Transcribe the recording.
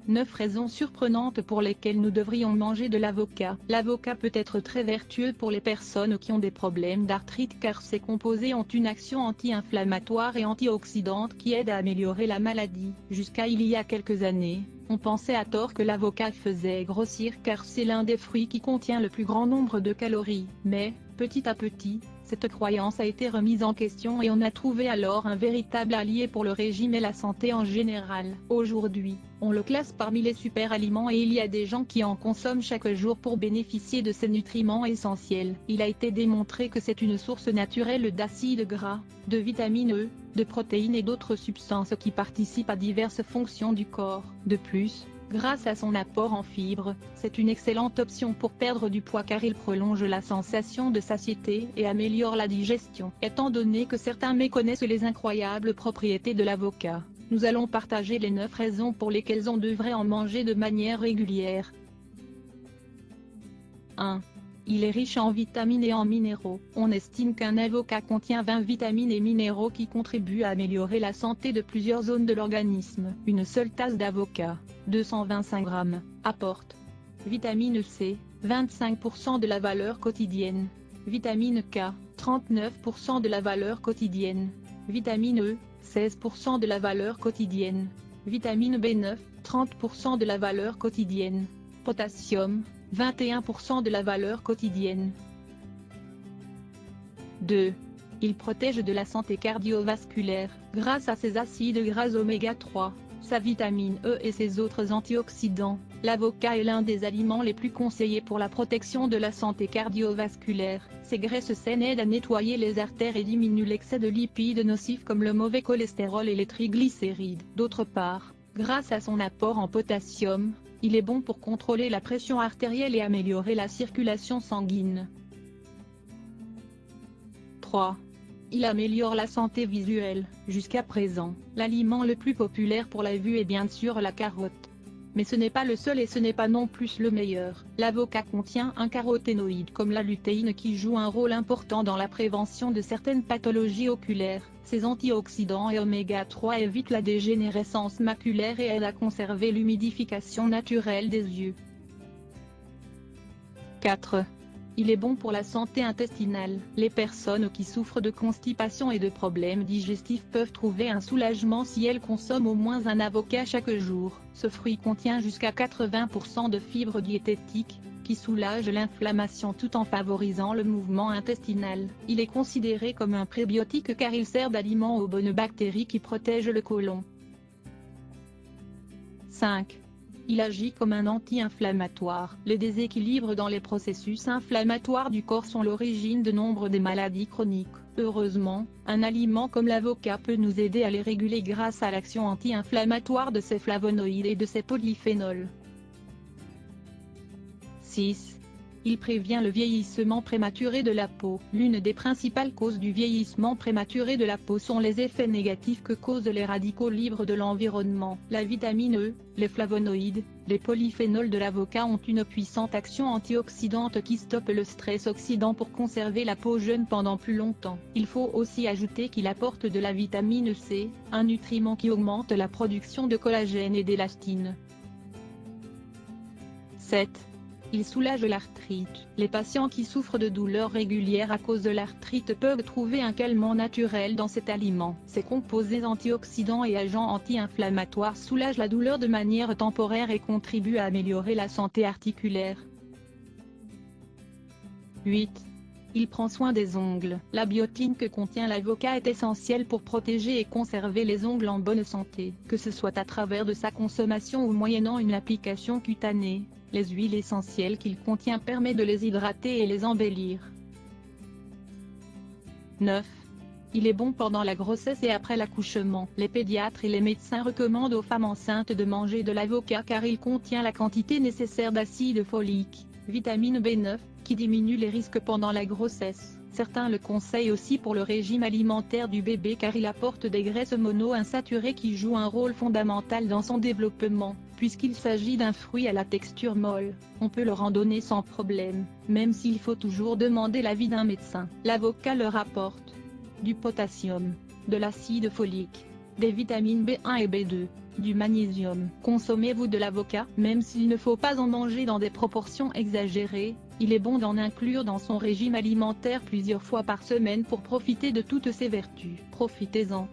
9 raisons surprenantes pour lesquelles nous devrions manger de l'avocat. L'avocat peut être très vertueux pour les personnes qui ont des problèmes d'arthrite car ses composés ont une action anti-inflammatoire et antioxydante qui aide à améliorer la maladie. Jusqu'à il y a quelques années, on pensait à tort que l'avocat faisait grossir car c'est l'un des fruits qui contient le plus grand nombre de calories. Mais, petit à petit, cette croyance a été remise en question et on a trouvé alors un véritable allié pour le régime et la santé en général. Aujourd'hui, on le classe parmi les super-aliments et il y a des gens qui en consomment chaque jour pour bénéficier de ces nutriments essentiels. Il a été démontré que c'est une source naturelle d'acides gras, de vitamine E, de protéines et d'autres substances qui participent à diverses fonctions du corps. De plus, grâce à son apport en fibres, c'est une excellente option pour perdre du poids car il prolonge la sensation de satiété et améliore la digestion. Étant donné que certains méconnaissent les incroyables propriétés de l'avocat, nous allons partager les 9 raisons pour lesquelles on devrait en manger de manière régulière. 1. Il est riche en vitamines et en minéraux. On estime qu'un avocat contient 20 vitamines et minéraux qui contribuent à améliorer la santé de plusieurs zones de l'organisme. Une seule tasse d'avocat, 225 g, apporte vitamine C, 25% de la valeur quotidienne, vitamine K, 39% de la valeur quotidienne, vitamine E, 16% de la valeur quotidienne, vitamine B9, 30% de la valeur quotidienne, potassium, 21% de la valeur quotidienne. 2. Il protège de la santé cardiovasculaire, grâce à ses acides gras oméga 3, sa vitamine E et ses autres antioxydants. L'avocat est l'un des aliments les plus conseillés pour la protection de la santé cardiovasculaire. Ses graisses saines aident à nettoyer les artères et diminuent l'excès de lipides nocifs comme le mauvais cholestérol et les triglycérides. D'autre part, grâce à son apport en potassium, il est bon pour contrôler la pression artérielle et améliorer la circulation sanguine. 3. Il améliore la santé visuelle. Jusqu'à présent, l'aliment le plus populaire pour la vue est bien sûr la carotte. Mais ce n'est pas le seul et ce n'est pas non plus le meilleur. L'avocat contient un caroténoïde comme la lutéine qui joue un rôle important dans la prévention de certaines pathologies oculaires. Ces antioxydants et oméga 3 évitent la dégénérescence maculaire et aident à conserver l'humidification naturelle des yeux. 4. Il est bon pour la santé intestinale. Les personnes qui souffrent de constipation et de problèmes digestifs peuvent trouver un soulagement si elles consomment au moins un avocat chaque jour. Ce fruit contient jusqu'à 80% de fibres diététiques, qui soulagent l'inflammation tout en favorisant le mouvement intestinal. Il est considéré comme un prébiotique car il sert d'aliment aux bonnes bactéries qui protègent le côlon. 5. Il agit comme un anti-inflammatoire. Les déséquilibres dans les processus inflammatoires du corps sont l'origine de nombre des maladies chroniques. Heureusement, un aliment comme l'avocat peut nous aider à les réguler grâce à l'action anti-inflammatoire de ses flavonoïdes et de ses polyphénols. 6. Il prévient le vieillissement prématuré de la peau. L'une des principales causes du vieillissement prématuré de la peau sont les effets négatifs que causent les radicaux libres de l'environnement. La vitamine E, les flavonoïdes, les polyphénols de l'avocat ont une puissante action antioxydante qui stoppe le stress oxydant pour conserver la peau jeune pendant plus longtemps. Il faut aussi ajouter qu'il apporte de la vitamine C, un nutriment qui augmente la production de collagène et d'élastine. 7. Il soulage l'arthrite. Les patients qui souffrent de douleurs régulières à cause de l'arthrite peuvent trouver un calmant naturel dans cet aliment. Ses composés antioxydants et agents anti-inflammatoires soulagent la douleur de manière temporaire et contribuent à améliorer la santé articulaire. 8. Il prend soin des ongles. La biotine que contient l'avocat est essentielle pour protéger et conserver les ongles en bonne santé, que ce soit à travers de sa consommation ou moyennant une application cutanée. Les huiles essentielles qu'il contient permettent de les hydrater et les embellir. 9. Il est bon pendant la grossesse et après l'accouchement. Les pédiatres et les médecins recommandent aux femmes enceintes de manger de l'avocat car il contient la quantité nécessaire d'acide folique, vitamine B9, qui diminue les risques pendant la grossesse. Certains le conseillent aussi pour le régime alimentaire du bébé car il apporte des graisses monoinsaturées qui jouent un rôle fondamental dans son développement. Puisqu'il s'agit d'un fruit à la texture molle, on peut leur en donner sans problème, même s'il faut toujours demander l'avis d'un médecin. L'avocat leur apporte du potassium, de l'acide folique, des vitamines B1 et B2, Du magnésium. Consommez-vous de l'avocat? Même s'il ne faut pas en manger dans des proportions exagérées, il est bon d'en inclure dans son régime alimentaire plusieurs fois par semaine pour profiter de toutes ses vertus. Profitez-en.